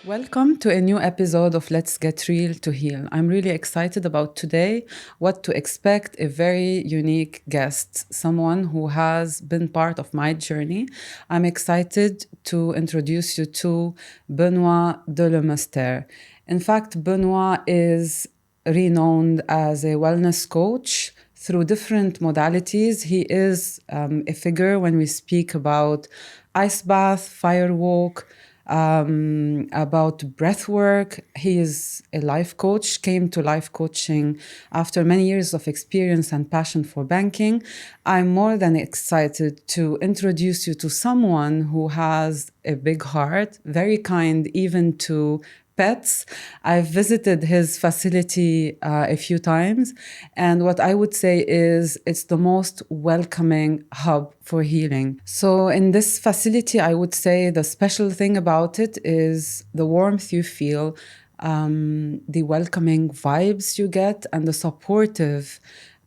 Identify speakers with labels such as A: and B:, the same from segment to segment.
A: Welcome to a new episode of Let's Get Real to Heal. I'm really excited about today, what to expect, a very unique guest, someone who has been part of my journey. I'm excited to introduce you to Benoit Demeulemeester. In fact, Benoit is renowned as a wellness coach through different modalities. He is a figure when we speak about ice bath, fire walk, about breath work. He is a life coach, came to life coaching after many years of experience and passion for banking. I'm more than excited to introduce you to someone who has a big heart, very kind even to pets. I've visited his facility a few times, and what I would say is it's the most welcoming hub for healing. So in this facility, I would say the special thing about it is the warmth you feel, the welcoming vibes you get, and the supportive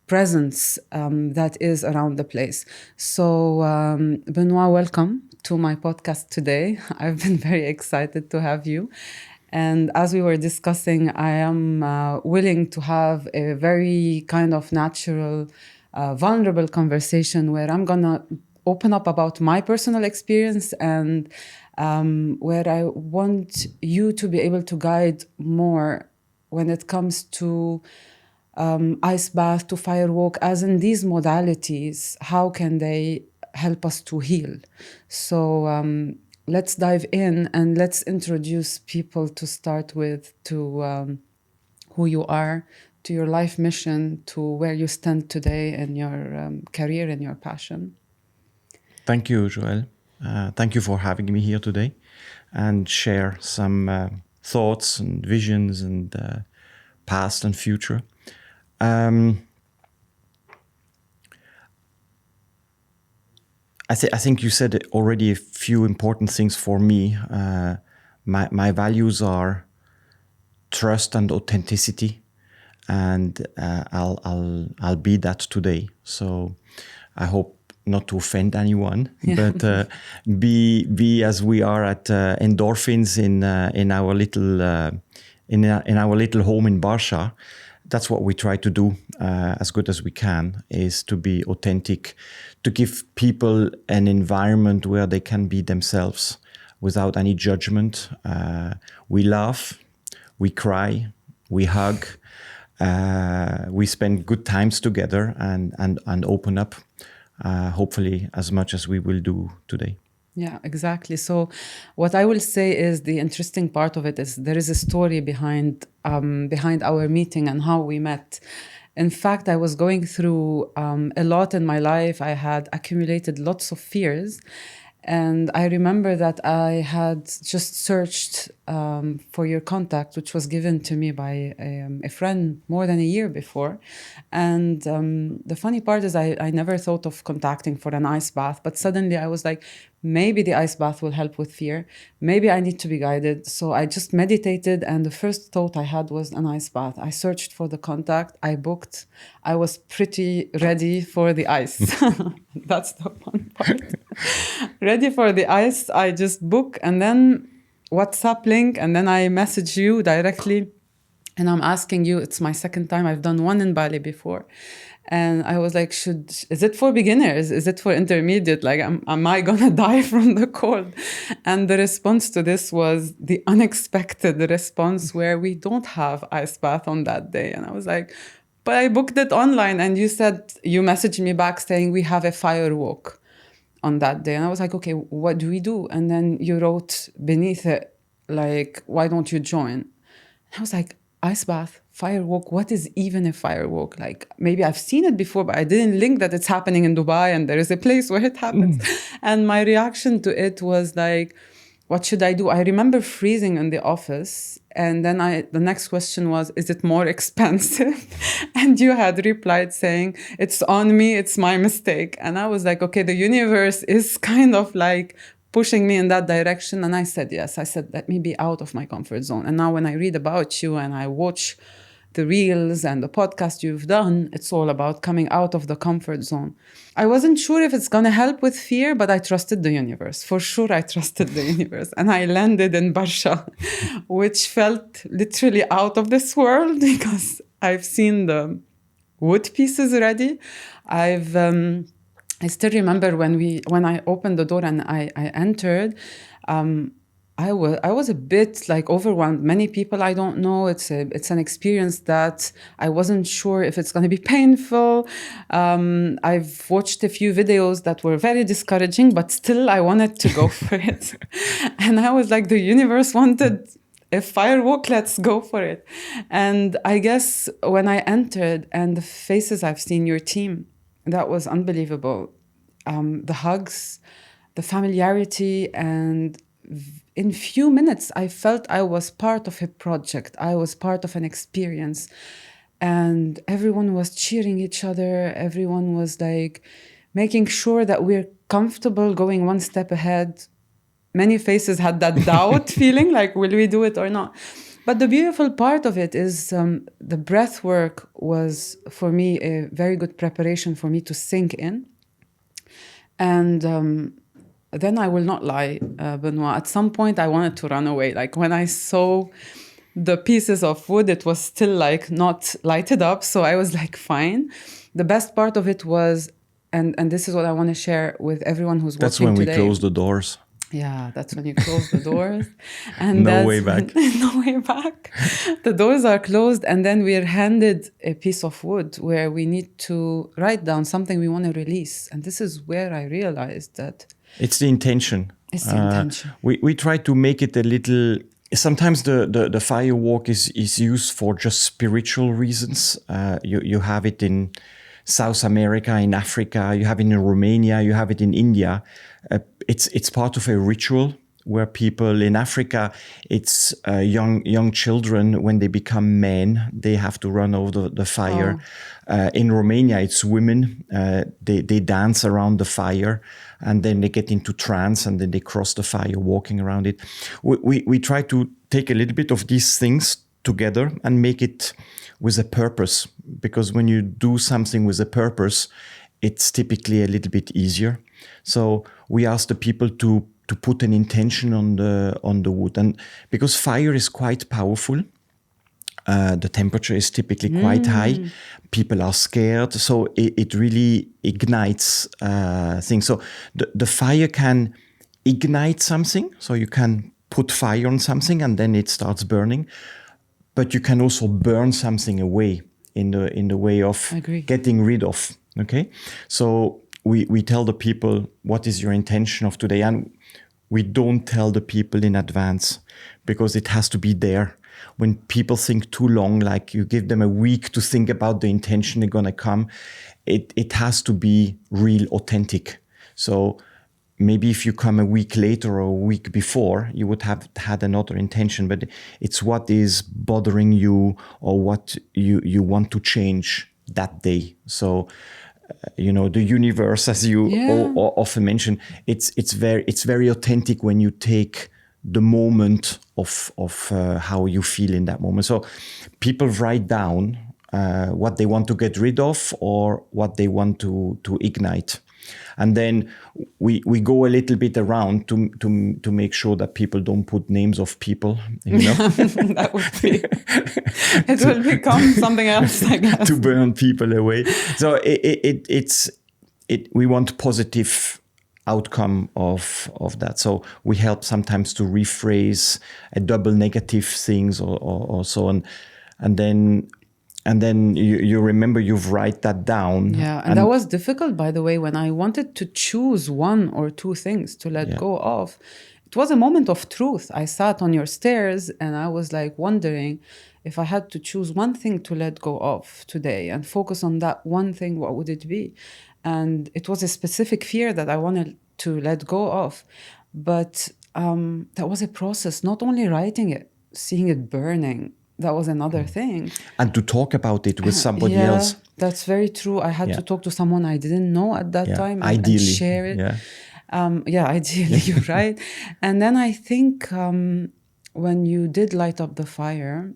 A: presence that is around the place. So Benoit, welcome to my podcast today. I've been very excited to have you. And as we were discussing, I am willing to have a very kind of natural, vulnerable conversation where I'm going to open up about my personal experience and where I want you to be able to guide more when it comes to ice bath, to fire walk, as in these modalities, how can they help us to heal? So let's dive in and let's introduce people to start with to who you are, to your life mission, to where you stand today in your career and your passion.
B: Thank you, Joelle. Thank you for having me here today and share some thoughts and visions and past and future. I think you said already a few important things for me. My values are trust and authenticity, and I'll be that today. So I hope not to offend anyone, but be as we are at Endorphins in our little home in Barsha. That's what we try to do as good as we can, is to be authentic, to give people an environment where they can be themselves without any judgment. We laugh, we cry, we hug, we spend good times together and open up, hopefully as much as we will do today.
A: Yeah, exactly. So what I will say is the interesting part of it is there is a story behind our meeting and how we met. In fact, I was going through a lot in my life. I had accumulated lots of fears. And I remember that I had just searched for your contact, which was given to me by a friend more than a year before. And the funny part is I never thought of contacting for an ice bath, but suddenly I was like, maybe the ice bath will help with fear. Maybe I need to be guided. So I just meditated, and the first thought I had was an ice bath. I searched for the contact, I booked. I was pretty ready for the ice. That's the fun part. Ready for the ice, I just book and then WhatsApp link, and then I message you directly. And I'm asking you, it's my second time. I've done one in Bali before. And I was like, is it for beginners? Is it for intermediate? Like, am I going to die from the cold? And the response to this was the unexpected response where we don't have ice bath on that day. And I was like, but I booked it online. And you messaged me back saying we have a fire walk on that day. And I was like, okay, what do we do? And then you wrote beneath it, like, why don't you join? I was like, ice bath, fire walk, what is even a fire walk? Like, maybe I've seen it before, but I didn't link that it's happening in Dubai and there is a place where it happens. And my reaction to it was like, what should I do? I remember freezing in the office. And then the next question was, is it more expensive? And you had replied saying, it's on me, it's my mistake. And I was like, okay, the universe is kind of like pushing me in that direction. And I said, yes. I said, let me be out of my comfort zone. And now when I read about you and I watch the reels and the podcast you've done, it's all about coming out of the comfort zone. I wasn't sure if it's going to help with fear, but I trusted the universe. For sure, I trusted the universe. And I landed in Barsha, which felt literally out of this world because I've seen the wood pieces ready. I still remember when I opened the door and I entered, I was a bit like overwhelmed. Many people I don't know. It's an experience that I wasn't sure if it's going to be painful. I've watched a few videos that were very discouraging, but still I wanted to go for it. And I was like, the universe wanted a firework, let's go for it. And I guess when I entered and the faces I've seen, your team, that was unbelievable. The hugs, the familiarity, and in few minutes, I felt I was part of a project. I was part of an experience. And everyone was cheering each other. Everyone was like making sure that we're comfortable going one step ahead. Many faces had that doubt feeling like, will we do it or not? But the beautiful part of it is the breath work was, for me, a very good preparation for me to sink in. And then I will not lie, Benoit. At some point, I wanted to run away. Like when I saw the pieces of wood, it was still like not lighted up. So I was like, fine. The best part of it was, and this is what I want to share with everyone who's
B: That's
A: watching today.
B: That's when we close the doors.
A: Yeah, that's when you close the doors. And
B: no way back.
A: No way back. The doors are closed, and then we're handed a piece of wood where we need to write down something we want to release. And this is where I realized that
B: it's the intention.
A: It's the intention.
B: We try to make it a little. Sometimes the firewalk is used for just spiritual reasons. You have it in South America, in Africa, you have it in Romania, you have it in India. It's part of a ritual where people in Africa, it's young children, when they become men, they have to run over the fire. In Romania, it's women. They dance around the fire, and then they get into trance, and then they cross the fire walking around it. We try to take a little bit of these things together and make it with a purpose, because when you do something with a purpose, it's typically a little bit easier. So we ask the people to put an intention on the wood, and because fire is quite powerful, the temperature is typically quite high. People are scared, so it really ignites things. So the fire can ignite something, so you can put fire on something and then it starts burning. But you can also burn something away in the way of getting rid of. Okay, so we tell the people, what is your intention of today, and we don't tell the people in advance because it has to be there. When people think too long, like you give them a week to think about the intention they're gonna come, it has to be real, authentic. So maybe if you come a week later or a week before, you would have had another intention, but it's what is bothering you or what you want to change that day. So, the universe, as you often mention, it's very authentic when you take the moment of how you feel in that moment. So people write down what they want to get rid of or what they want to ignite. And then we go a little bit around to make sure that people don't put names of people.
A: That would be. It will become something else, I guess.
B: To burn people away. So we want positive outcome of that. So we help sometimes to rephrase a double negative things or so on, and then you remember you've write that down.
A: Yeah, and that was difficult, by the way, when I wanted to choose one or two things to let go of. It was a moment of truth. I sat on your stairs and I was like wondering, if I had to choose one thing to let go of today and focus on that one thing, what would it be? And it was a specific fear that I wanted to let go of. But that was a process, not only writing it, seeing it burning. That was another thing.
B: And to talk about it with somebody else.
A: That's very true. I had to talk to someone I didn't know at that time and share it. Ideally, you're right. And then I think when you did light up the fire,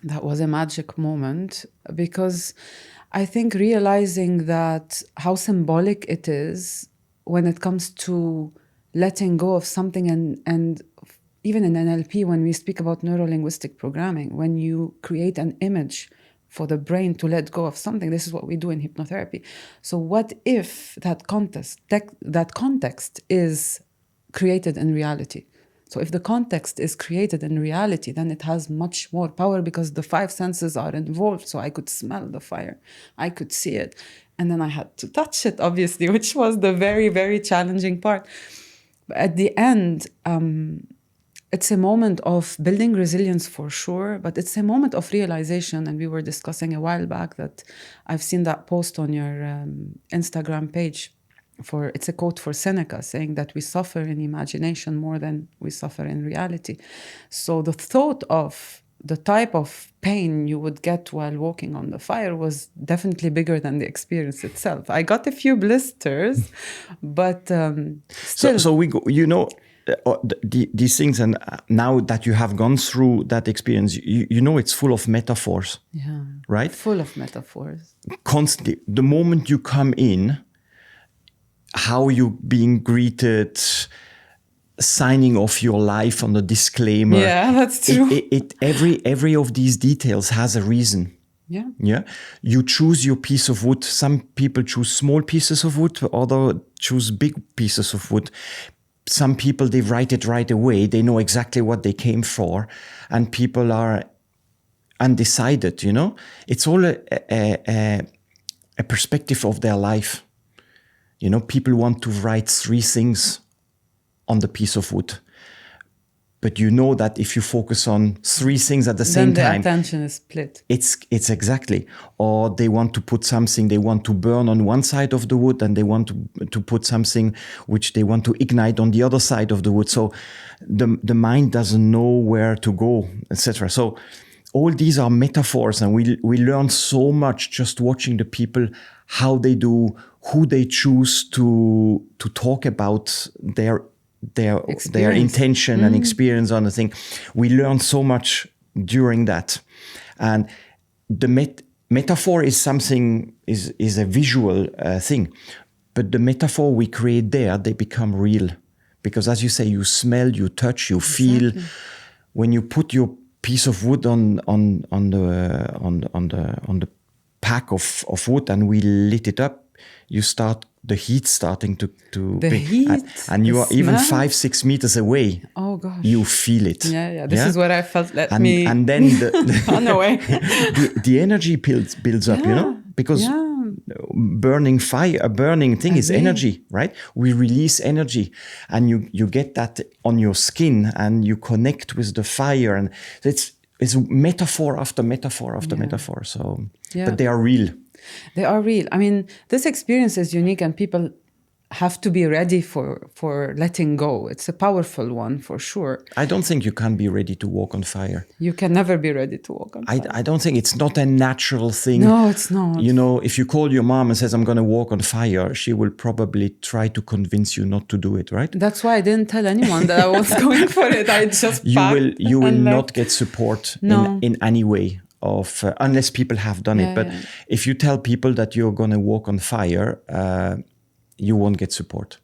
A: That was a magic moment because I think realizing that how symbolic it is when it comes to letting go of something, and even in NLP, when we speak about neuro-linguistic programming, when you create an image for the brain to let go of something, this is what we do in hypnotherapy. So what if that context is created in reality? So if the context is created in reality, then it has much more power because the five senses are involved. So I could smell the fire, I could see it, and then I had to touch it, obviously, which was the very, very challenging part. But at the end, it's a moment of building resilience for sure, but it's a moment of realization. And we were discussing a while back that I've seen that post on your Instagram page. It's a quote for Seneca saying that we suffer in imagination more than we suffer in reality. So the thought of the type of pain you would get while walking on the fire was definitely bigger than the experience itself. I got a few blisters, but still.
B: So we go, these things, and now that you have gone through that experience, you know it's full of metaphors.
A: Yeah.
B: Right?
A: Full of metaphors.
B: Constantly. The moment you come in, how you being greeted, signing off your life on the disclaimer.
A: Yeah, that's true.
B: Every of these details has a reason.
A: Yeah.
B: Yeah. You choose your piece of wood. Some people choose small pieces of wood, others choose big pieces of wood. Some people, they write it right away. They know exactly what they came for. And people are undecided, It's all a perspective of their life. People want to write 3 things on the piece of wood. But you know that if you focus on 3 things at the same time,
A: then the attention is split.
B: It's exactly. Or they want to put something, they want to burn on one side of the wood, and they want to put something which they want to ignite on the other side of the wood. So the mind doesn't know where to go, etc. So all these are metaphors, and we learn so much just watching the people, how they do, who they choose to talk about their intention and experience on the thing. We learn so much during that. And the metaphor is something, is a visual thing. But the metaphor we create there, they become real. Because as you say, you smell, you touch, you feel.
A: Exactly.
B: When you put your piece of wood on the pack of wood and we lit it up, the heat starting to
A: heat,
B: and you are even
A: smell.
B: 5-6 meters away.
A: Oh gosh,
B: you feel it.
A: Yeah. This is what I felt.
B: And then
A: on the way.
B: the energy builds up, because burning fire, a burning thing is energy, right? We release energy, and you get that on your skin, and you connect with the fire, and it's metaphor after metaphor after metaphor. So, but they are real.
A: They are real. I mean, this experience is unique, and people have to be ready for letting go. It's a powerful one for sure.
B: I don't think you can be ready to walk on fire.
A: You can never be ready to walk on fire.
B: I don't think it's not a natural thing.
A: No, it's not.
B: If you call your mom and says, I'm going to walk on fire, she will probably try to convince you not to do it, right?
A: That's why I didn't tell anyone that I was going for it. I just
B: you will not get support in any way. Unless people have done it. But if you tell people that you're going to walk on fire, you won't get support.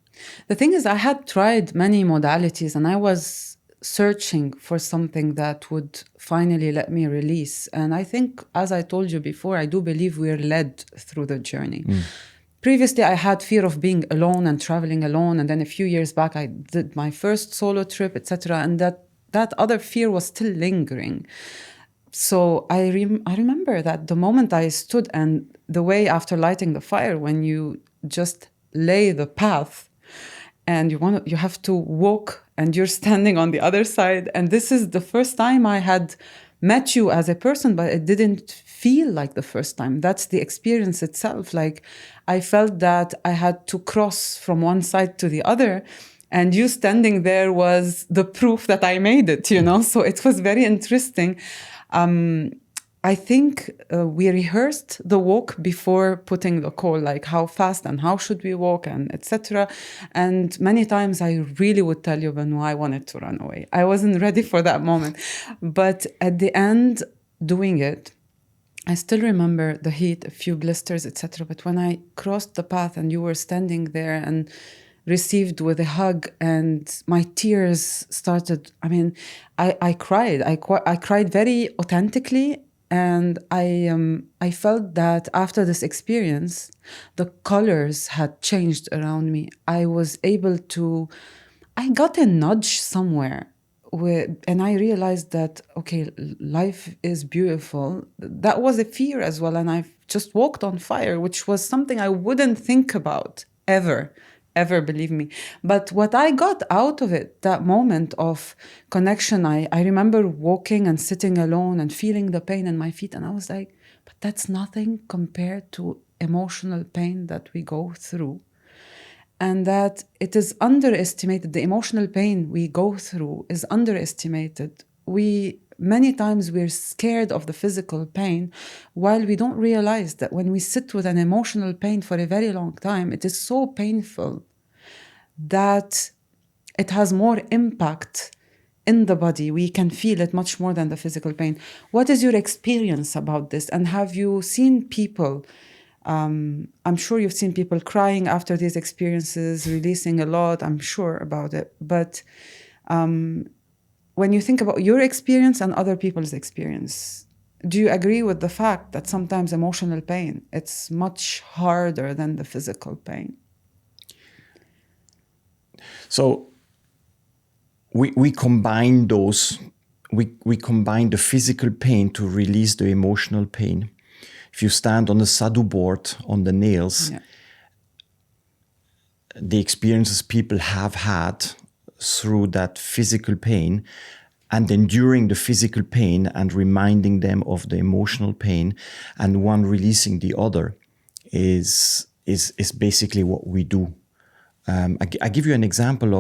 A: The thing is, I had tried many modalities, and I was searching for something that would finally let me release. And I think, as I told you before, I do believe we're led through the journey. Previously, I had fear of being alone and traveling alone. And then a few years back, I did my first solo trip, etc. And that other fear was still lingering. So I remember that the moment I stood, and the way after lighting the fire, when you just lay the path and you have to walk, and you're standing on the other side. And this is the first time I had met you as a person, but it didn't feel like the first time. That's the experience itself. Like, I felt that I had to cross from one side to the other, and you standing there was the proof that I made it, So it was very interesting. I think we rehearsed the walk before putting the call, like how fast and how should we walk, and etc. And many times I really would tell you, Benoit, I wanted to run away. I wasn't ready for that moment. But at the end, doing it, I still remember the heat, a few blisters, etc. But when I crossed the path and you were standing there and received with a hug, and my tears started. I mean, I cried. I cried very authentically, and I felt that after this experience, the colors had changed around me. I was able to. I got a nudge somewhere and I realized that, okay, life is beautiful. That was a fear as well. And I just walked on fire, which was something I wouldn't think about ever, believe me. But what I got out of it, that moment of connection, I remember walking and sitting alone and feeling the pain in my feet. And I was like, but that's nothing compared to emotional pain that we go through. And that it is underestimated. The emotional pain we go through is underestimated. Many times we're scared of the physical pain, while we don't realize that when we sit with an emotional pain for a very long time, it is so painful that it has more impact in the body. We can feel it much more than the physical pain. What is your experience about this? And have you seen people, I'm sure you've seen people crying after these experiences, releasing a lot, I'm sure about it. But when you think about your experience and other people's experience, do you agree with the fact that sometimes emotional pain, it's much harder than the physical pain?
B: So we combine those, we combine the physical pain to release the emotional pain. If you stand on the sadhu board on the nails, the experiences people have had through that physical pain and enduring the physical pain and reminding them of the emotional pain and one releasing the other is basically what we do. I give you an example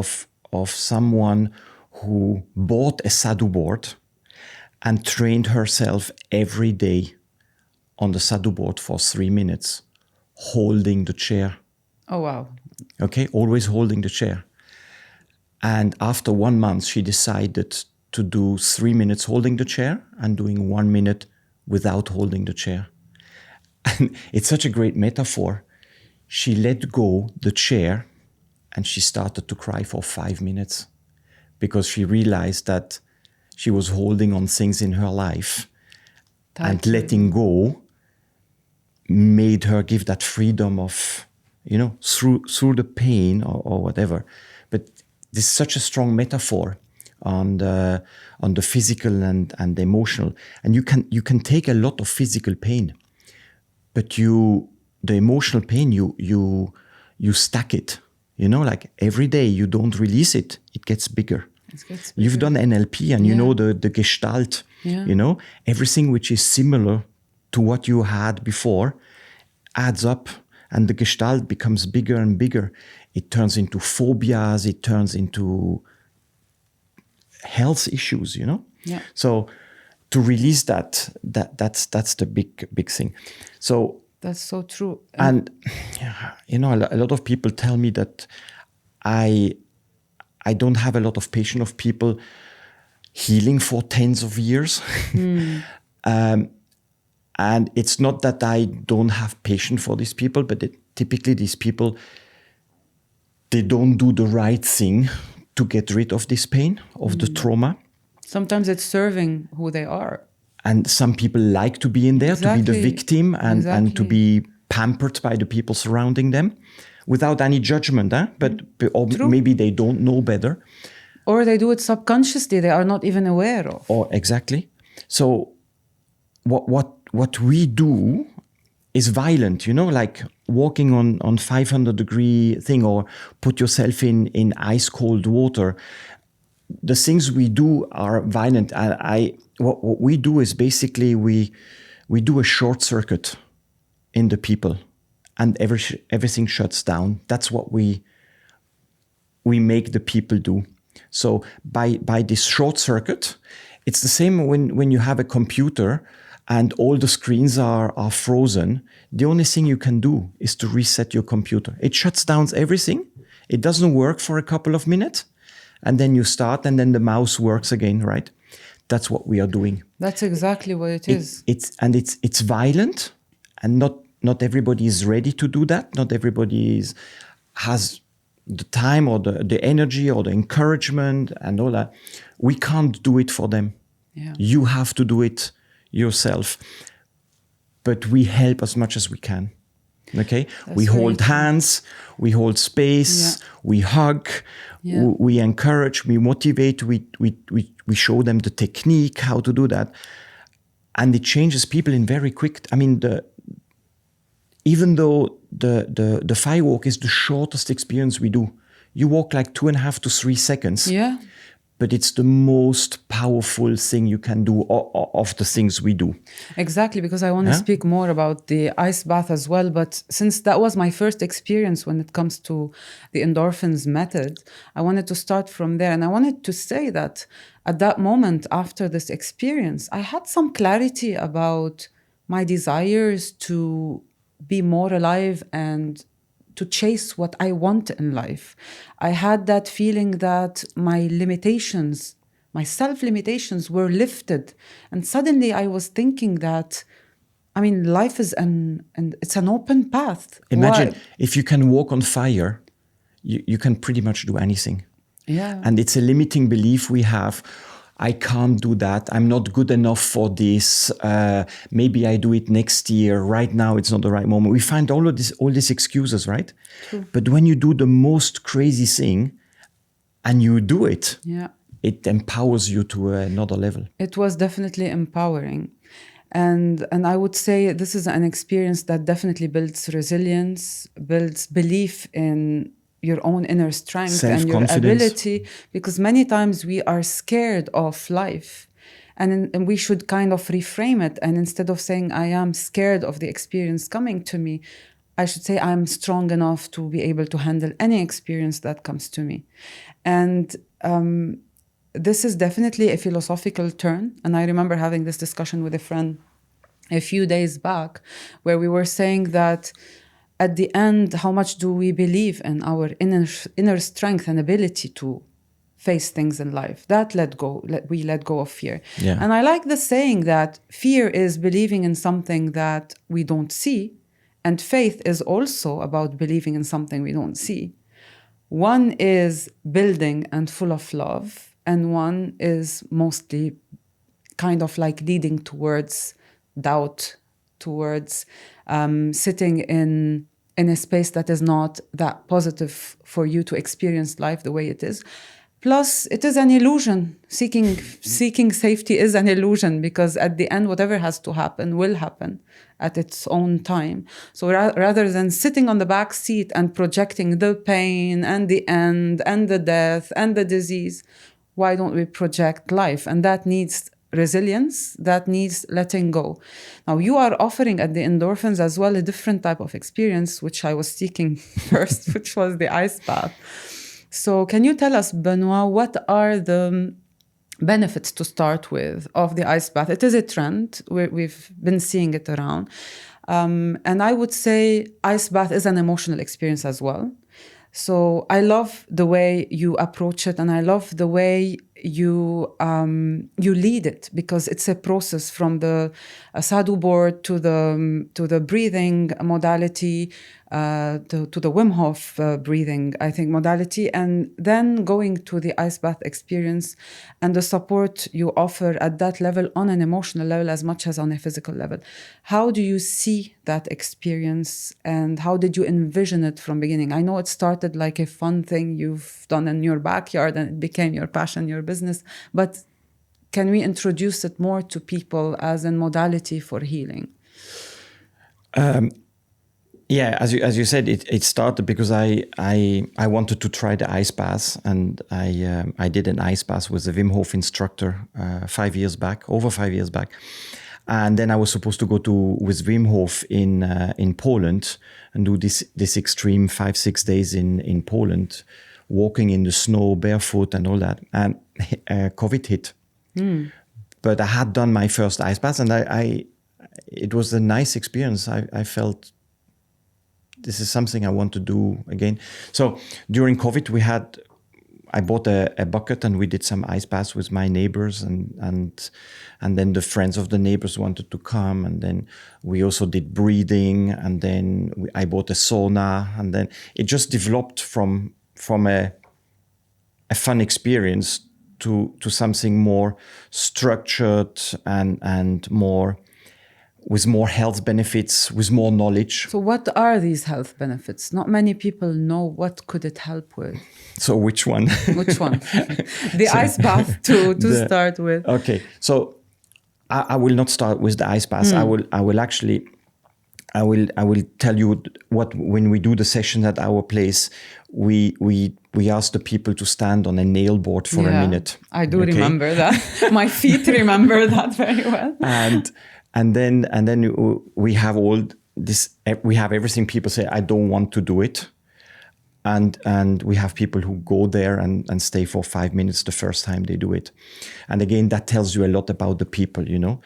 B: of someone who bought a sadhu board and trained herself every day on the sadhu board for 3 minutes, holding the chair.
A: Oh, wow.
B: Okay, always holding the chair. And after 1 month, she decided to do 3 minutes holding the chair and doing 1 minute without holding the chair. And it's such a great metaphor. She let go the chair and she started to cry for 5 minutes because she realized that she was holding on things in her life and letting go made her give that freedom of, through the pain or whatever. But this is such a strong metaphor on the physical and the emotional. And you can take a lot of physical pain, but the emotional pain, you stack it. Like every day you don't release it, it gets bigger. You've done NLP and you know the gestalt, everything which is similar to what you had before adds up and the gestalt becomes bigger and bigger. It turns into phobias, it turns into health issues,
A: Yeah.
B: So to release that's the big thing. So
A: that's so true.
B: And a lot of people tell me that I don't have a lot of patience of people healing for tens of years. And it's not that I don't have patience for these people, but typically these people, they don't do the right thing to get rid of this pain, of the trauma.
A: Sometimes it's serving who they are.
B: And some people like to be in there, to be the victim and to be pampered by the people surrounding them without any judgment. Or maybe they don't know better.
A: Or they do it subconsciously, they are not even aware of.
B: Or exactly. So what we do is violent, like walking on 500-degree thing or put yourself in ice cold water. The things we do are violent. What we do is basically we do a short circuit in the people and everything shuts down. That's what we make the people do. So by this short circuit, it's the same when you have a computer and all the screens are frozen. The only thing you can do is to reset your computer. It shuts down everything. It doesn't work for a couple of minutes. And then you start and then the mouse works again, right? That's what we are doing.
A: That's exactly what it is.
B: It's violent, and not everybody is ready to do that. Not everybody has the time or the energy or the encouragement and all that. We can't do it for them.
A: Yeah.
B: You have to do it yourself. But we help as much as we can. Okay, we hold hands, we hold space, we hug, we encourage, we motivate, we show them the technique, how to do that. And it changes people in very quick. I mean, even though the fire walk is the shortest experience we do, you walk like 2.5 to 3 seconds.
A: Yeah.
B: But it's the most powerful thing you can do of the things we do.
A: Exactly, because I want to speak more about the ice bath as well. But since that was my first experience when it comes to the Endorphins Method, I wanted to start from there. And I wanted to say that at that moment after this experience, I had some clarity about my desires to be more alive and to chase what I want in life. I had that feeling that my limitations, my self-limitations were lifted. And suddenly I was thinking that, I mean, life is it's an open path.
B: Imagine if you can walk on fire, you can pretty much do anything.
A: Yeah.
B: And it's a limiting belief we have. I can't do that. I'm not good enough for this. Maybe I do it next year. Right now, it's not the right moment. We find all these excuses, right?
A: True.
B: But when you do the most crazy thing and you do it, it empowers you to another level.
A: It was definitely empowering. And I would say this is an experience that definitely builds resilience, builds belief in your own inner strength and your ability, because many times we are scared of life and we should kind of reframe it. And instead of saying, I am scared of the experience coming to me, I should say, I'm strong enough to be able to handle any experience that comes to me. And this is definitely a philosophical turn. And I remember having this discussion with a friend a few days back where we were saying that at the end, how much do we believe in our inner strength and ability to face things in life? That we let go of fear.
B: Yeah.
A: And I like the saying that fear is believing in something that we don't see, and faith is also about believing in something we don't see. One is building and full of love, and one is mostly kind of like leading towards doubt, towards sitting in a space that is not that positive for you to experience life the way it is. Plus, it is an illusion. Seeking safety is an illusion, because at the end, whatever has to happen will happen at its own time. So rather than sitting on the back seat and projecting the pain and the end and the death and the disease, why don't we project life? And that needs resilience, that needs letting go. Now, you are offering at the Endorphins as well a different type of experience, which I was seeking first, which was the ice bath. So can you tell us, Benoit, what are the benefits to start with of the ice bath? It is a trend. We've been seeing it around. And I would say ice bath is an emotional experience as well. So I love the way you approach it, and I love the way you lead it, because it's a process from the sadhu board to the breathing modality, to the Wim Hof breathing, I think, modality, and then going to the ice bath experience and the support you offer at that level on an emotional level as much as on a physical level. How do you see that experience, and how did you envision it from beginning? I know it started like a fun thing you've done in your backyard and it became your passion, your business, but can we introduce it more to people as a modality for healing?
B: Yeah, as you said, it started because I wanted to try the ice bath, and I did an ice bath with a Wim Hof instructor over 5 years back, and then I was supposed to go with Wim Hof in Poland and do this extreme 5-6 days in Poland, walking in the snow barefoot and all that, and COVID hit. But I had done my first ice bath, and it was a nice experience. I felt this is something I want to do again. So during COVID, I bought a bucket and we did some ice baths with my neighbors and then the friends of the neighbors wanted to come, and then we also did breathing, and then I bought a sauna, and then it just developed from a fun experience to something more structured and more with more health benefits, with more knowledge.
A: So what are these health benefits? Not many people know what could it help with.
B: So which one?
A: Which one? The ice bath to start with.
B: Okay, so I will not start with the ice bath. I will tell you what, when we do the session at our place, we ask the people to stand on a nail board for a minute.
A: I do remember that. My feet remember that very well.
B: And then we have all this. We have everything. People say, I don't want to do it, and we have people who go there and stay for 5 minutes the first time they do it. And again, that tells you a lot about the people. You know,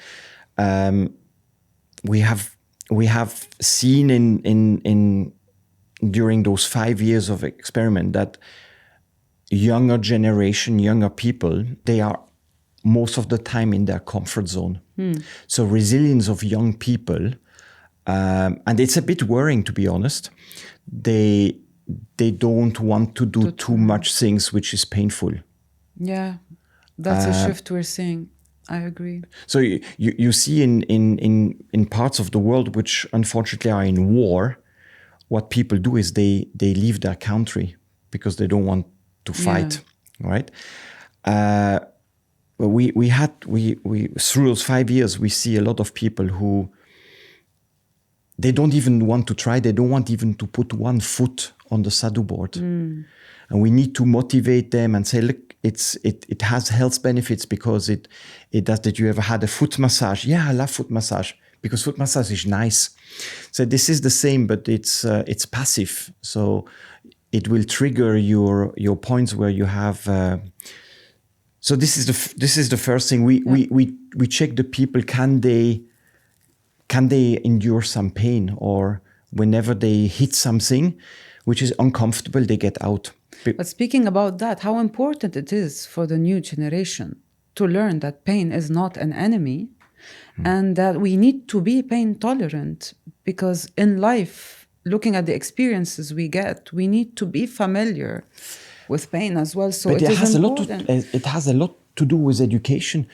B: we have seen in during those 5 years of experiment that younger generation, younger people, they are most of the time in their comfort zone. So resilience of young people, and it's a bit worrying, to be honest. They don't want to do too much things which is painful.
A: Yeah, that's a shift we're seeing. I agree.
B: So you see in parts of the world which unfortunately are in war, what people do is they leave their country because they don't want to fight, right? We through those 5 years, we see a lot of people who they don't even want to try. They don't want even to put one foot on the sadhu board. And we need to motivate them and say, look, it has health benefits because it does. That you ever had a foot massage? Yeah, I love foot massage because foot massage is nice. So this is the same, but it's passive. So it will trigger your points where you have. So this is the first thing we check the people. Can they endure some pain, or whenever they hit something which is uncomfortable, they get out.
A: But speaking about that, how important it is for the new generation to learn that pain is not an enemy, and that we need to be pain tolerant, because in life, looking at the experiences we get, we need to be familiar with pain as well. So
B: but
A: it has important.
B: It has a lot to do with education.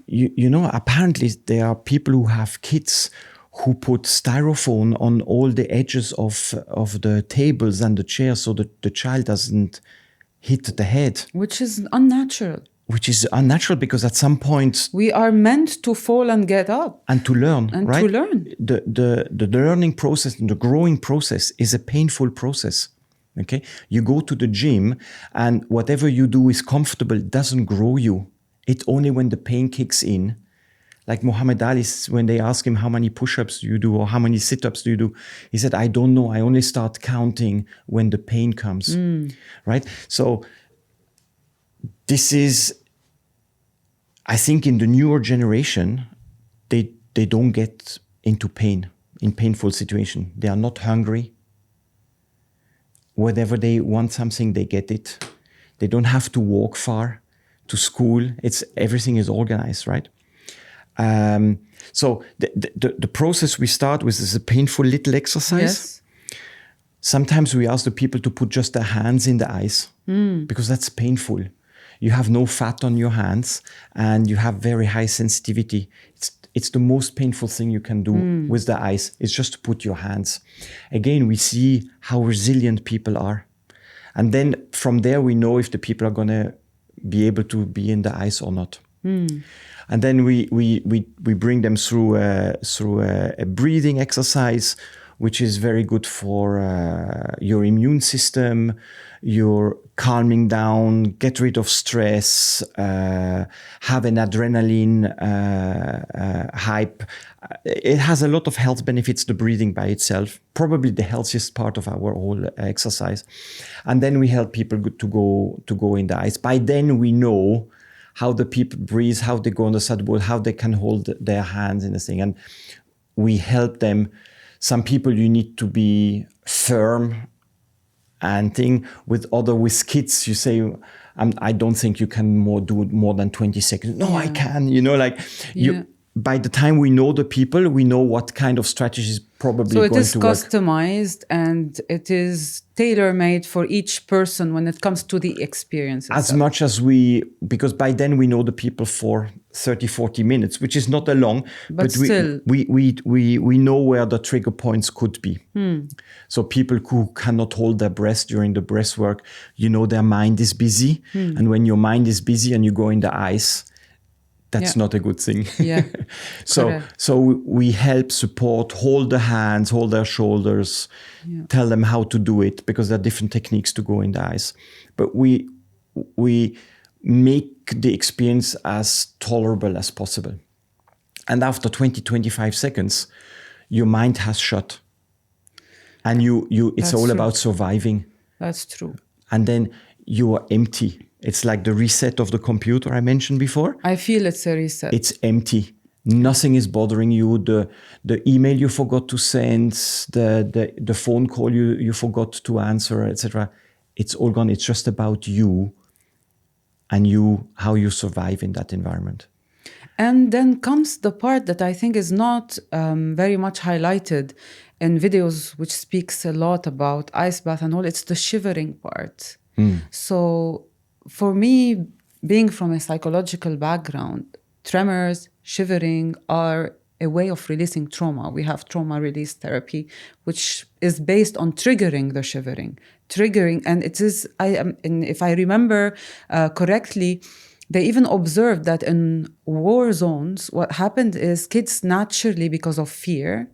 B: You know, apparently there are people who have kids who put styrofoam on all the edges of the tables and the chairs so that the child doesn't hit the head.
A: Which is unnatural.
B: Which is unnatural because at some point
A: we are meant to fall and get up.
B: And to learn,
A: and
B: right?
A: To learn.
B: The learning process and the growing process is a painful process. Okay? You go to the gym and whatever you do is comfortable, doesn't grow you. It's only when the pain kicks in. Like Muhammad Ali, when they ask him how many push-ups do you do or how many sit-ups do you do, he said, I don't know. I only start counting when the pain comes, right? So this is, I think in the newer generation, they don't get into pain, in painful situation. They are not hungry. Whenever they want something, they get it. They don't have to walk far to school. Everything is organized, right? So the process we start with is a painful little exercise.
A: Yes.
B: Sometimes we ask the people to put just their hands in the ice because that's painful. You have no fat on your hands and you have very high sensitivity. It's the most painful thing you can do with the ice. It's just to put your hands. Again, we see how resilient people are. And then from there, we know if the people are going to be able to be in the ice or not. And then we bring them through a breathing exercise, which is very good for your immune system, your calming down, get rid of stress, have an adrenaline hype. It has a lot of health benefits, the breathing by itself, probably the healthiest part of our whole exercise. And then we help people to go in the ice. By then we know how the people breathe, how they go on the sadhu, how they can hold their hands in the thing. And we help them. Some people you need to be firm and thing. With kids, you say, I don't think you can do more than 20 seconds. No, I can. By the time we know the people, we know what kind of strategy is probably going to work.
A: So it is customized and it is tailor-made for each person when it comes to the experience.
B: As much as because by then we know the people for 30, 40 minutes, which is not a long,
A: but still.
B: We know where the trigger points could be. So people who cannot hold their breath during the breath work, their mind is busy. And when your mind is busy and you go in the ice, that's not a good thing.
A: Yeah.
B: So we help support, hold the hands, hold their shoulders, tell them how to do it, because there are different techniques to go in the ice. But we make the experience as tolerable as possible. And after 20, 25 seconds, your mind has shut. And it's all about surviving.
A: That's true.
B: And then you are empty. It's like the reset of the computer I mentioned before.
A: I feel it's a reset.
B: It's empty. Nothing is bothering you. The email you forgot to send, the phone call you forgot to answer, etc. It's all gone. It's just about you and how you survive in that environment.
A: And then comes the part that I think is not very much highlighted in videos, which speaks a lot about ice bath and all. It's the shivering part. So for me, being from a psychological background, tremors, shivering are a way of releasing trauma. We have trauma release therapy, which is based on triggering the shivering. And it is, if I remember correctly, they even observed that in war zones, what happened is kids naturally, because of fear,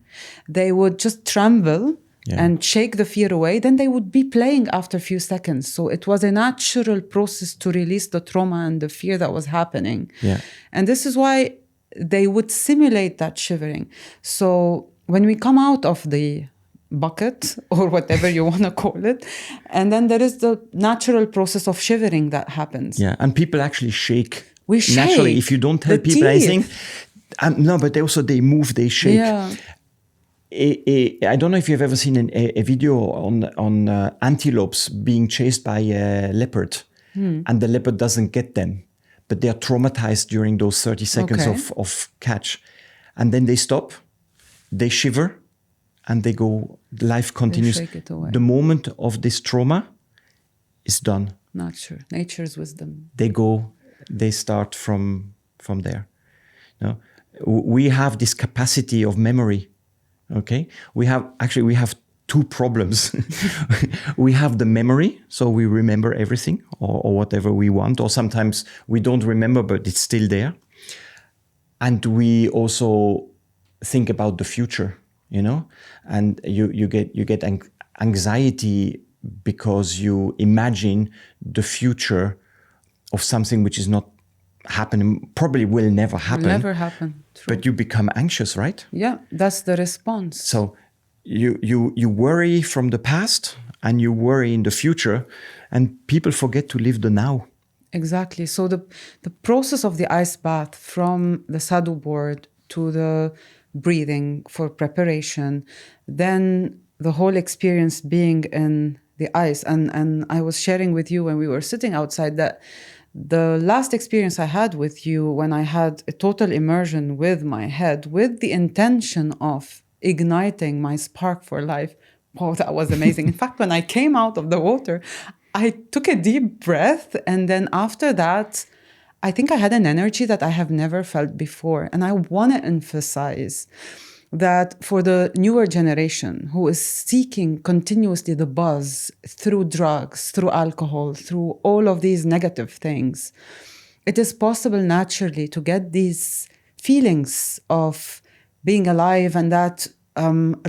A: they would just tremble and shake the fear away. Then they would be playing after a few seconds. So it was a natural process to release the trauma and the fear that was happening.
B: Yeah.
A: And this is why they would simulate that shivering. So when we come out of the bucket or whatever you want to call it, and then there is the natural process of shivering that happens.
B: Yeah, and people actually shake.
A: We shake.
B: Naturally, if you don't tell people anything. No, but they move, they shake.
A: Yeah.
B: I don't know if you've ever seen a video on antelopes being chased by a leopard, and the leopard doesn't get them, but they are traumatized during those 30 seconds of catch. And then they stop, they shiver, and they go, life continues.
A: They shake it away.
B: The moment of this trauma is done.
A: Nature's wisdom.
B: They start from there. No? We have this capacity of memory. Okay, we have two problems. We have the memory, so we remember everything or whatever we want, or sometimes we don't remember, but it's still there. And we also think about the future, and you get anxiety because you imagine the future of something which is not happening, probably will never happen.
A: Will never happen. True.
B: But you become anxious, right?
A: Yeah, that's the response.
B: So you worry from the past and you worry in the future, and people forget to live the now.
A: Exactly. So the process of the ice bath, from the saddle board to the breathing for preparation, then the whole experience being in the ice. And I was sharing with you when we were sitting outside that the last experience I had with you, when I had a total immersion with my head, with the intention of igniting my spark for life, wow, that was amazing. In fact, when I came out of the water, I took a deep breath. And then after that, I think I had an energy that I have never felt before. And I want to emphasize that for the newer generation who is seeking continuously the buzz through drugs, through alcohol, through all of these negative things, it is possible naturally to get these feelings of being alive and that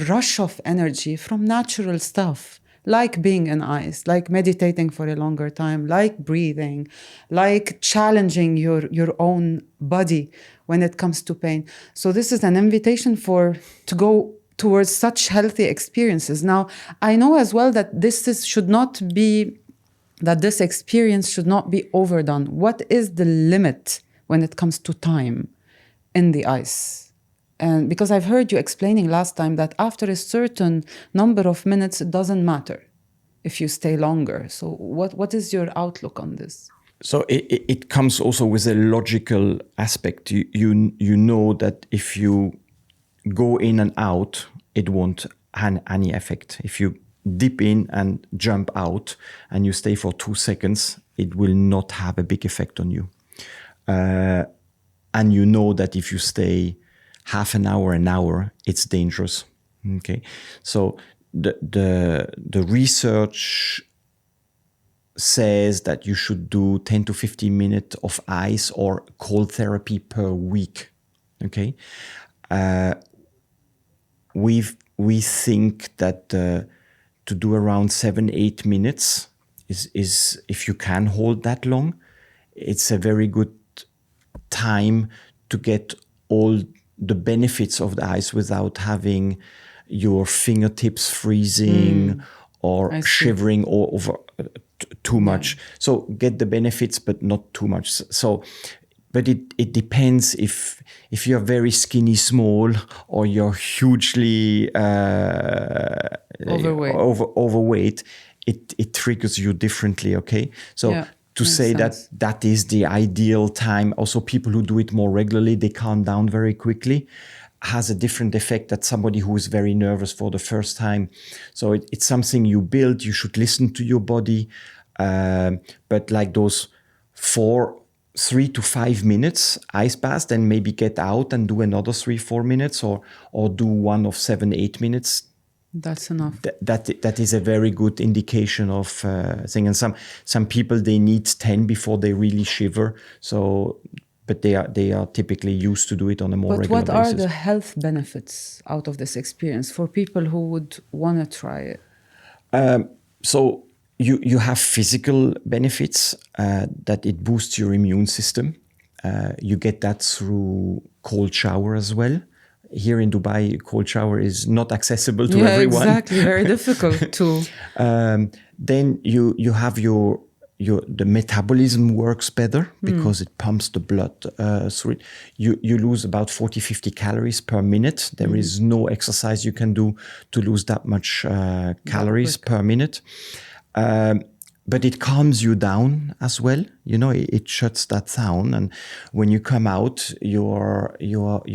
A: rush of energy from natural stuff, like being in ice, like meditating for a longer time, like breathing, like challenging your own body when it comes to pain. So this is an invitation to go towards such healthy experiences. Now, I know as well that this experience should not be overdone. What is the limit when it comes to time in the ice? And because I've heard you explaining last time that after a certain number of minutes, it doesn't matter if you stay longer. So what is your outlook on this?
B: So it comes also with a logical aspect. You know that if you go in and out, it won't have any effect. If you dip in and jump out and you stay for 2 seconds, it will not have a big effect on you. And you know that if you stay half an hour, it's dangerous. Okay, so the research says that you should do 10 to 15 minutes of ice or cold therapy per week. Okay, we think that to do around 7-8 minutes is if you can hold that long, it's a very good time to get all the benefits of the ice without having your fingertips freezing or shivering over too much. So get the benefits, but not too much. So, but it depends if you're very skinny, small, or you're hugely overweight. It triggers you differently. Okay, so. To say that is the ideal time. Also, people who do it more regularly, they calm down very quickly, has a different effect than somebody who is very nervous for the first time. So it's something you build. You should listen to your body. But like those 3 to 5 minutes ice bath, then maybe get out and do another 3-4 minutes or do one of 7-8 minutes.
A: That's enough.
B: That is a very good indication of thing. And some people, they need 10 before they really shiver. So, but they are typically used to do it on a more regular basis.
A: But what are the health benefits out of this experience for people who would want to try it?
B: So you have physical benefits that it boosts your immune system. You get that through cold shower as well. Here in Dubai, cold shower is not accessible to everyone.
A: Exactly, very difficult too.
B: Then you have the metabolism works better because it pumps the blood through it. You lose about 40-50 calories per minute. There is no exercise you can do to lose that much calories per minute. But it calms you down as well. You know, it shuts that down. And when you come out, you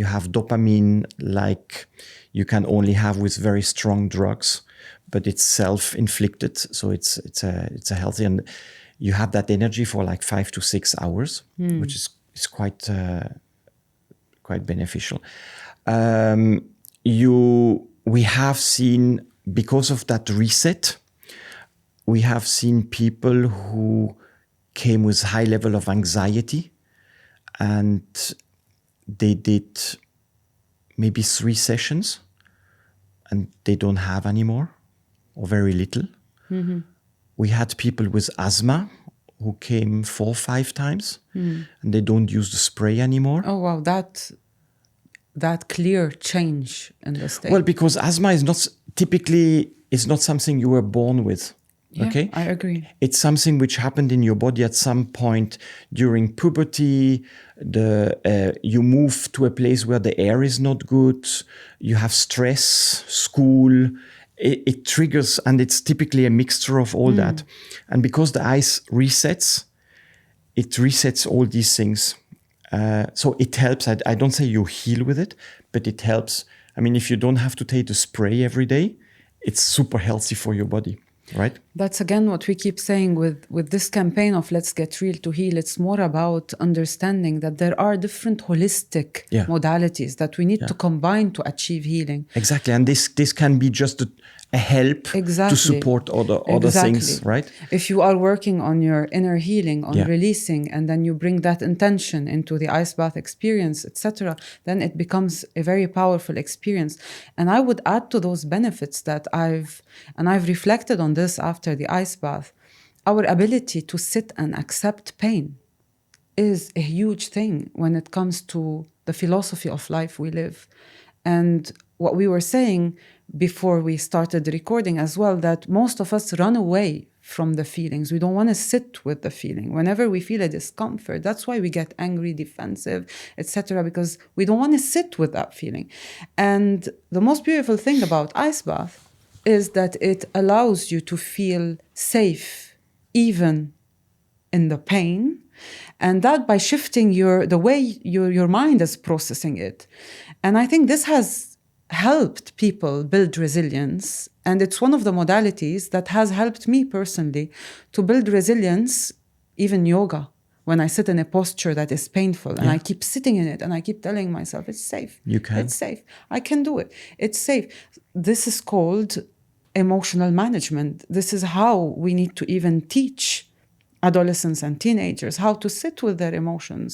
B: have dopamine like you can only have with very strong drugs, but it's self-inflicted. So it's a healthy, and you have that energy for like 5 to 6 hours, which is quite beneficial. We have seen, because of that reset, we have seen people who came with high level of anxiety, and they did maybe 3 sessions and they don't have anymore or very little. Mm-hmm. We had people with asthma who came 4 or 5 times and they don't use the spray anymore.
A: Oh, wow. That clear change in the state.
B: Well, because asthma is not something you were born with.
A: Yeah,
B: okay,
A: I agree.
B: It's something which happened in your body at some point during puberty. You move to a place where the air is not good. You have stress, school. It triggers, and it's typically a mixture of all that. And because the ice resets, it resets all these things. So it helps. I don't say you heal with it, but it helps. I mean, if you don't have to take the spray every day, it's super healthy for your body. Right.
A: That's again what we keep saying with this campaign of Let's Get Real to Heal. It's more about understanding that there are different holistic modalities that we need to combine to achieve healing.
B: Exactly. And this can be just a help to support other things, right?
A: If you are working on your inner healing, on releasing, and then you bring that intention into the ice bath experience, etc., then it becomes a very powerful experience. And I would add to those benefits that I've reflected on this after the ice bath. Our ability to sit and accept pain is a huge thing when it comes to the philosophy of life we live. And what we were saying before we started the recording as well, that most of us run away from the feelings. We don't want to sit with the feeling. Whenever we feel a discomfort, that's why we get angry, defensive, etc., because we don't want to sit with that feeling. And the most beautiful thing about ice bath is that it allows you to feel safe, even in the pain, and that by shifting the way your mind is processing it. And I think this has helped people build resilience, and it's one of the modalities that has helped me personally to build resilience, even yoga. When I sit in a posture that is painful and I keep sitting in it and I keep telling myself, it's safe.
B: You can.
A: It's safe. I can do it. It's safe. This is called emotional management. This is how we need to even teach adolescents and teenagers how to sit with their emotions,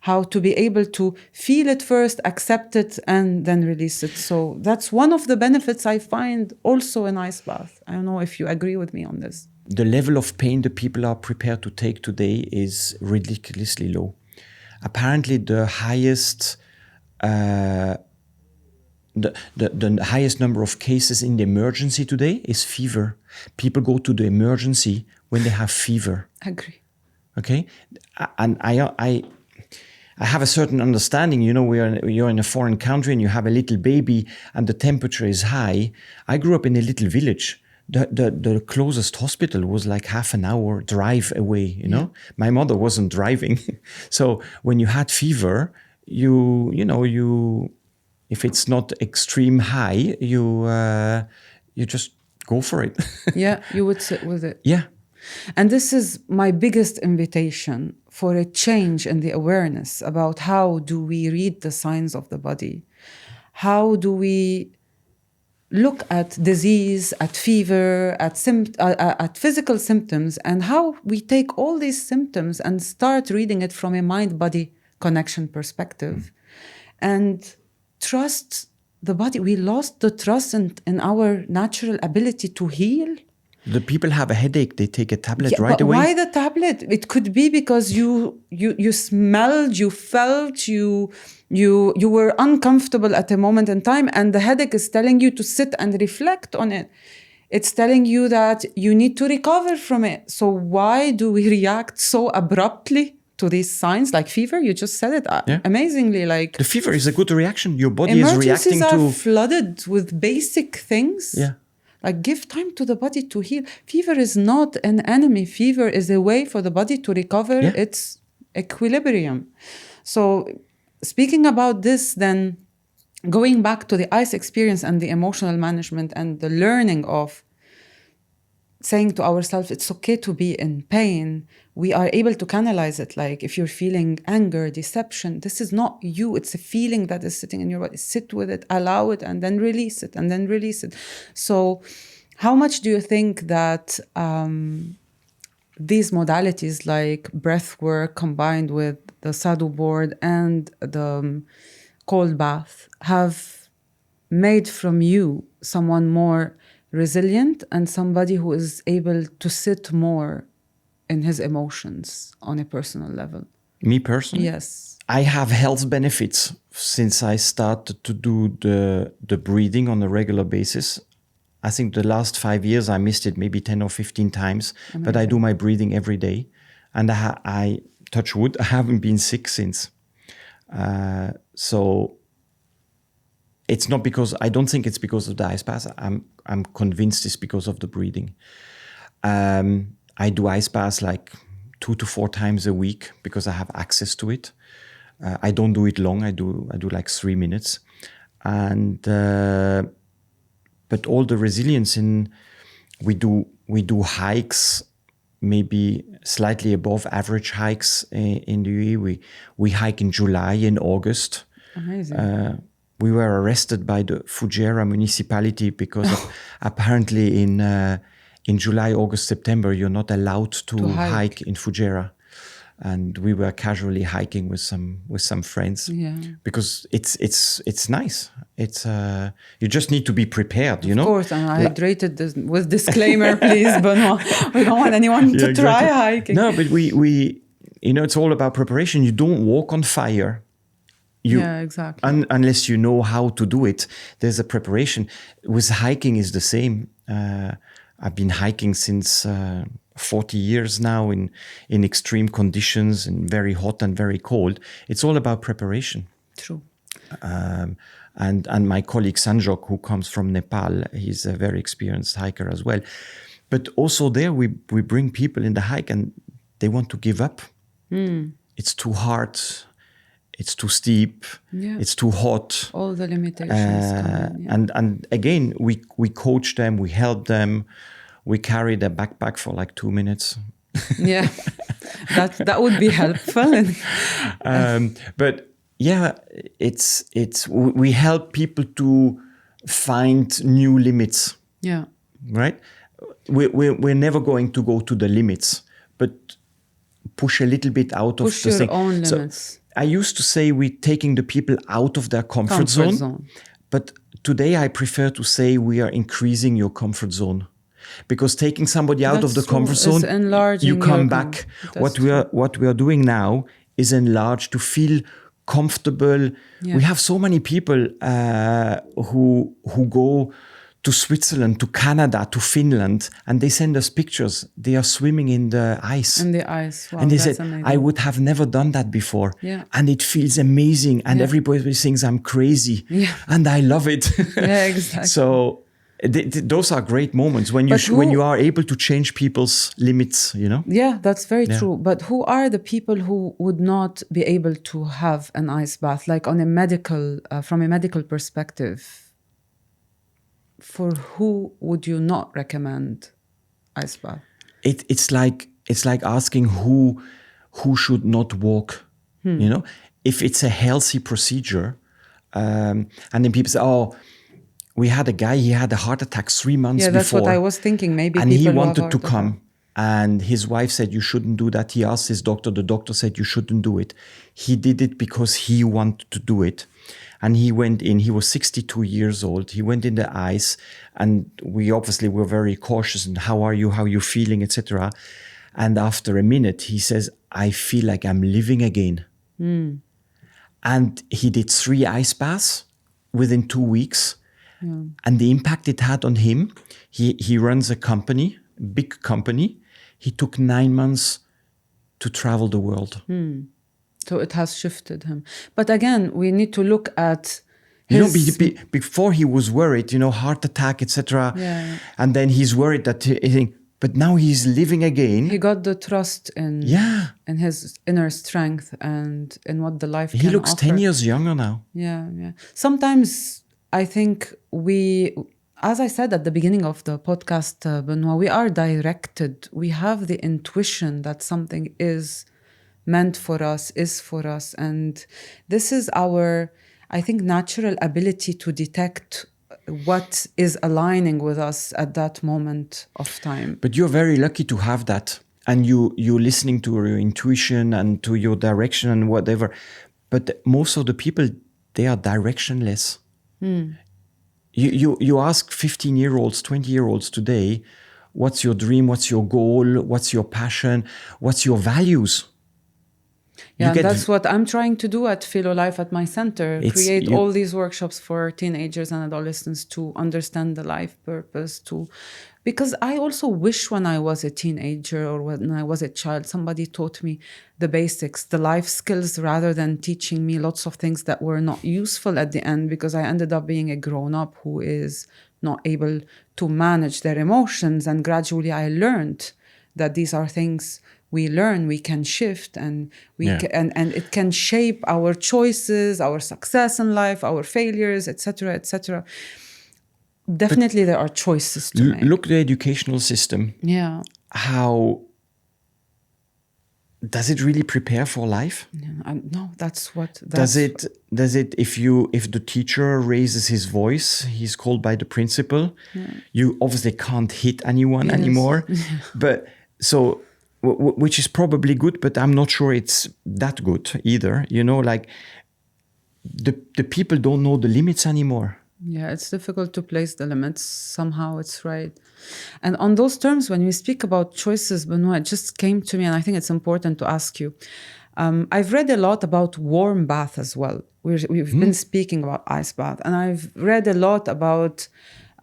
A: how to be able to feel it first, accept it, and then release it. So that's one of the benefits I find also in ice bath. I don't know if you agree with me on this.
B: The level of pain that people are prepared to take today is ridiculously low. Apparently, the highest the highest number of cases in the emergency today is fever. People go to the emergency when they have fever.
A: Agree.
B: Okay, and I have a certain understanding. You know, you're in a foreign country and you have a little baby and the temperature is high. I grew up in a little village. The closest hospital was like half an hour drive away, you know. My mother wasn't driving. So when you had fever, you if it's not extreme high, you just go for it.
A: Yeah, you would sit with it.
B: Yeah.
A: And this is my biggest invitation for a change in the awareness about how do we read the signs of the body? How do we look at disease, at fever, at physical symptoms, and how we take all these symptoms and start reading it from a mind-body connection perspective and trust the body. We lost the trust in our natural ability to heal.
B: The people have a headache, they take a tablet right away.
A: Why the tablet? It could be because you smelled, you felt, you were uncomfortable at a moment in time, and the headache is telling you to sit and reflect on it. It's telling you that you need to recover from it. So why do we react so abruptly to these signs like fever? You just said it amazingly. Like
B: the fever is a good reaction. Your body is reacting to.
A: Emergencies are flooded with basic things.
B: Yeah.
A: Like give time to the body to heal. Fever is not an enemy. Fever is a way for the body to recover its equilibrium. So speaking about this, then going back to the ice experience and the emotional management and the learning of saying to ourselves, it's okay to be in pain. We are able to canalize it. Like if you're feeling anger, deception, this is not you. It's a feeling that is sitting in your body. Sit with it, allow it, and then release it, and then release it. So how much do you think that these modalities like breath work combined with the sadhu board and the cold bath have made from you someone more resilient and somebody who is able to sit more in his emotions on a personal level?
B: Me personally?
A: Yes.
B: I have health benefits since I started to do the breathing on a regular basis. I think the last 5 years I missed it maybe 10 or 15 times. Amazing. But I do my breathing every day. And I touch wood, I haven't been sick since. So it's not because, I don't think it's because of the ice bath. I'm convinced it's because of the breathing. I do ice baths like 2 to 4 times a week because I have access to it. I don't do it long. I do like 3 minutes. And but all the resilience we do hikes, maybe slightly above average hikes in the UAE. We hike in July and August.
A: Amazing.
B: We were arrested by the Fujairah municipality because apparently in July, August, September, you're not allowed to hike in Fujairah. And we were casually hiking with some friends because it's nice. It's you just need to be prepared, you know.
A: Of course, and hydrated with disclaimer, please, Benoit. We don't want anyone to try hiking.
B: No, but we it's all about preparation. You don't walk on fire.
A: Exactly.
B: Unless you know how to do it, there's a preparation. With hiking is the same. I've been hiking since 40 years now in extreme conditions and very hot and very cold. It's all about preparation.
A: True.
B: And my colleague Sanjok, who comes from Nepal, he's a very experienced hiker as well. But also there we bring people in the hike and they want to give up. It's too hard. It's too steep.
A: Yeah.
B: It's too hot.
A: All the limitations come in, yeah.
B: And again, we coach them, we help them, we carry their backpack for like 2 minutes.
A: Yeah, that would be helpful.
B: But yeah, we help people to find new limits.
A: Yeah.
B: Right? We're never going to go to the limits, but push a little bit out of the
A: Push your
B: thing.
A: own
B: So
A: limits.
B: I used to say we're taking the people out of their comfort zone. But today I prefer to say we are increasing your comfort zone. Because taking somebody out of the comfort zone, you come back. What we are doing now is enlarge to feel comfortable.
A: Yeah.
B: We have so many people who go to Switzerland, to Canada, to Finland, and they send us pictures. They are swimming in the ice.
A: In the ice. Wow,
B: and they
A: that's
B: said,
A: amazing.
B: I would have never done that before.
A: Yeah.
B: And it feels amazing. And everybody thinks I'm crazy.
A: Yeah.
B: And I love it.
A: Yeah, exactly.
B: So those are great moments when you are able to change people's limits, you know?
A: Yeah, that's very true. But who are the people who would not be able to have an ice bath, like on a medical, from a medical perspective? For who would you not recommend ice bath?
B: It's like asking who should not walk. You know, if it's a healthy procedure, and then people say, "Oh, we had a guy. He had a heart attack 3 months before."
A: Yeah, that's what I was thinking. Maybe
B: and
A: people
B: he wanted to
A: who have
B: come, and his wife said, "You shouldn't do that." He asked his doctor. The doctor said, "You shouldn't do it." He did it because he wanted to do it. And he went in, he was 62 years old. He went in the ice, and we obviously were very cautious. And how are you feeling, etc. And after a minute, he says, I feel like I'm living again. And he did 3 ice baths within 2 weeks. And the impact it had on him, he runs a company, big company. He took 9 months to travel the world.
A: So it has shifted him. But again, we need to look at his...
B: before he was worried, heart attack, etc.
A: Yeah.
B: And then he's worried that but now he's living again.
A: He got the trust in his inner strength and in what the life can offer.
B: He looks 10 years younger now.
A: Yeah. Sometimes I think as I said at the beginning of the podcast, Benoit, we are directed. We have the intuition that something is meant for us, is for us. And this is our, I think, natural ability to detect what is aligning with us at that moment of time.
B: But you're very lucky to have that. And you're listening to your intuition and to your direction and whatever. But most of the people, they are directionless. You ask 15-year-olds, 20-year-olds today, what's your dream, what's your goal, what's your passion, what's your values?
A: Yeah, and that's what I'm trying to do at Philo Life at my center. Create all these workshops for teenagers and adolescents to understand the life purpose. Because I also wish when I was a teenager or when I was a child, somebody taught me the basics, the life skills, rather than teaching me lots of things that were not useful at the end, because I ended up being a grown-up who is not able to manage their emotions. And gradually I learned that these are things we learn, we can shift, and and it can shape our choices, our success in life, our failures, etc., etc. Definitely, there are choices to make.
B: Look at the educational system.
A: Yeah.
B: How does it really prepare for life?
A: No, that's what.
B: Does it? If the teacher raises his voice, he's called by the principal. Yeah. You obviously can't hit anyone anymore. But so. Which is probably good, but I'm not sure it's that good either. Like the people don't know the limits anymore.
A: Yeah, it's difficult to place the limits. Somehow it's right. And on those terms, when we speak about choices, Benoit, it just came to me, and I think it's important to ask you. I've read a lot about warm bath as well. We've been speaking about ice bath, and I've read a lot about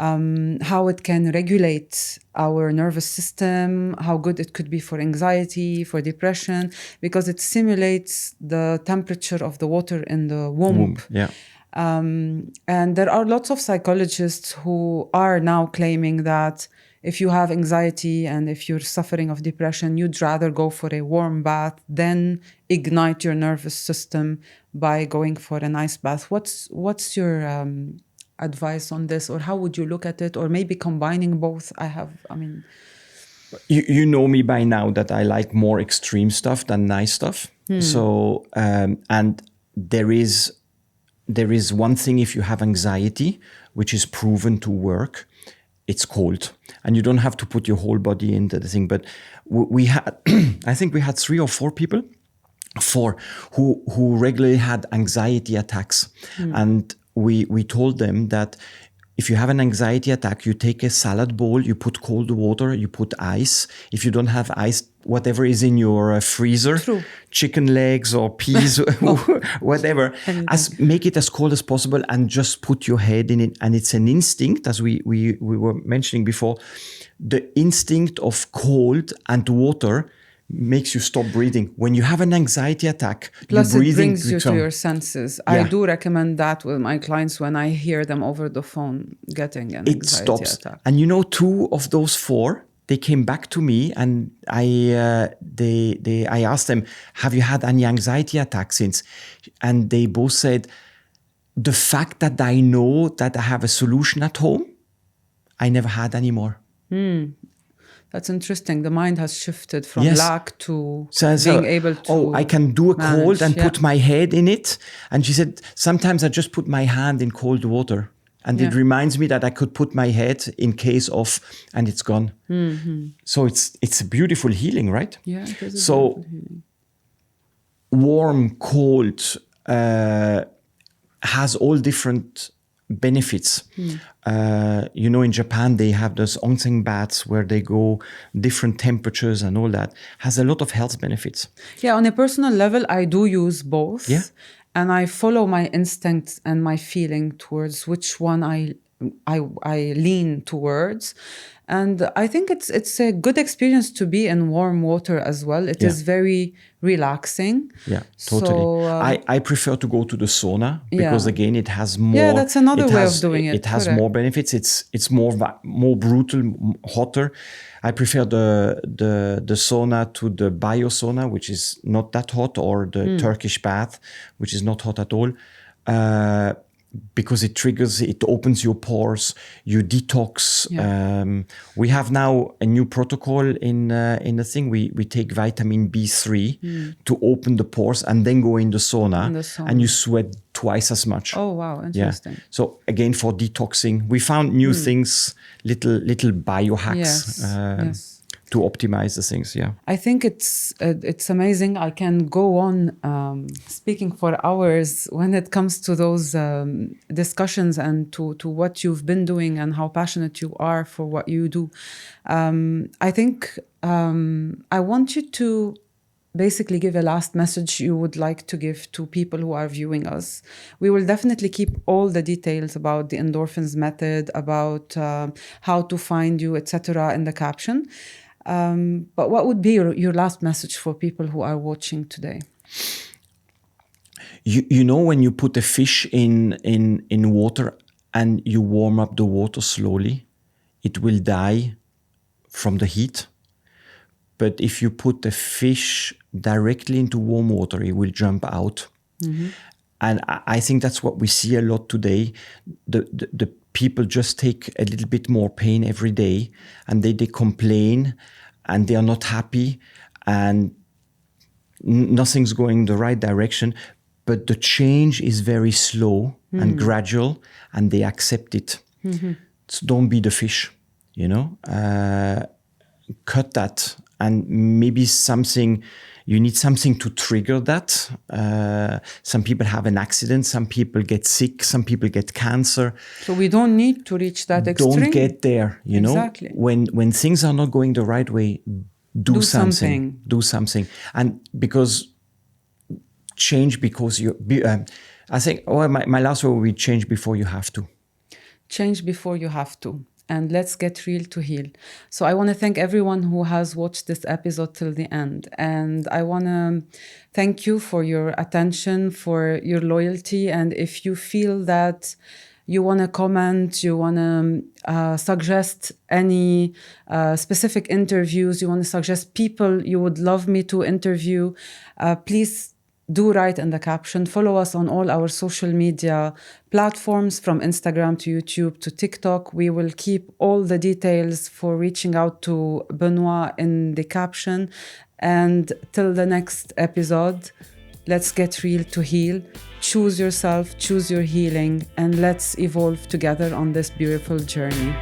A: how it can regulate our nervous system, how good it could be for anxiety, for depression, because it simulates the temperature of the water in the womb.
B: Yeah.
A: And there are lots of psychologists who are now claiming that if you have anxiety and if you're suffering of depression, you'd rather go for a warm bath than ignite your nervous system by going for an ice bath. What's your advice on this, or how would you look at it, or maybe combining both?
B: You know me by now that I like more extreme stuff than nice stuff. So, and there is one thing, if you have anxiety, which is proven to work, it's cold. And you don't have to put your whole body into the thing. But we had, I think we had 3 or 4 people, who regularly had anxiety attacks. And we told them that if you have an anxiety attack, you take a salad bowl, you put cold water, you put ice. If you don't have ice, whatever is in your freezer,
A: True.
B: chicken legs or peas, whatever, make it as cold as possible and just put your head in it. And it's an instinct, as we were mentioning before, the instinct of cold and water makes you stop breathing. When you have an anxiety attack,
A: plus
B: your
A: it
B: breathing
A: brings you to your senses. I
B: Yeah.
A: do recommend that with my clients when I hear them over the phone getting an
B: it
A: anxiety
B: stops.
A: attack.
B: And 2 of those 4, they came back to me, and I asked them, have you had any anxiety attacks since? And they both said, the fact that I know that I have a solution at home, I never had any more.
A: That's interesting. The mind has shifted from
B: Yes.
A: lack to
B: So,
A: being able to
B: I can do a
A: manage,
B: cold and
A: yeah.
B: put my head in it. And she said, sometimes I just put my hand in cold water. And it
A: Yeah.
B: reminds me that I could put my head in case of, and it's gone. So it's a beautiful healing, right?
A: Yeah, it is a
B: So
A: beautiful healing.
B: warm, cold has all different benefits. In Japan, they have those onsen baths where they go different temperatures and all that. Has a lot of health benefits.
A: Yeah, on a personal level, I do use both.
B: Yeah.
A: And I follow my instincts and my feeling towards which one I lean towards. And I think it's a good experience to be in warm water as well. It is very relaxing.
B: Yeah, totally.
A: So,
B: I prefer to go to the sauna because again, it has more.
A: Yeah, that's another way of doing it.
B: It has
A: Correct.
B: more benefits. It's more brutal, hotter. I prefer the sauna to the biosauna, which is not that hot, or the Turkish bath, which is not hot at all. Because it opens your pores, you detox.
A: Yeah.
B: We have now a new protocol in the thing. We take vitamin B3 to open the pores and then go in the sauna, and you sweat twice as much.
A: Oh, wow, interesting.
B: Yeah. So again, for detoxing, we found new things, little biohacks.
A: Yes.
B: To optimize the things, yeah.
A: I think it's amazing. I can go on speaking for hours when it comes to those discussions and to what you've been doing and how passionate you are for what you do. I think I want you to basically give a last message you would like to give to people who are viewing us. We will definitely keep all the details about the Endorphins Method, about how to find you, etc. in the caption. But what would be your last message for people who are watching today?
B: When you put a fish in water and you warm up the water slowly, it will die from the heat. But if you put the fish directly into warm water, it will jump out. Mm-hmm. And I think that's what we see a lot today. The people just take a little bit more pain every day, and they complain, and they are not happy, and nothing's going the right direction. But the change is very slow and gradual, and they accept it. Mm-hmm. So don't be the fish, cut that, and maybe you need something to trigger that. Some people have an accident, some people get sick, some people get cancer.
A: So we don't need to reach that extreme.
B: Don't get there,
A: Exactly.
B: When things are not going the right way, do something. Do something. And because I think my last word will be change before you have to.
A: Change before you have to. And let's get real to heal. So I want to thank everyone who has watched this episode till the end. And I want to thank you for your attention, for your loyalty. And if you feel that you want to comment, you want to suggest any specific interviews, you want to suggest people you would love me to interview, please do write in the caption. Follow us on all our social media platforms, from Instagram to YouTube to TikTok. We will keep all the details for reaching out to Benoit in the caption. And till the next episode, let's get real to heal. Choose yourself, choose your healing, and let's evolve together on this beautiful journey.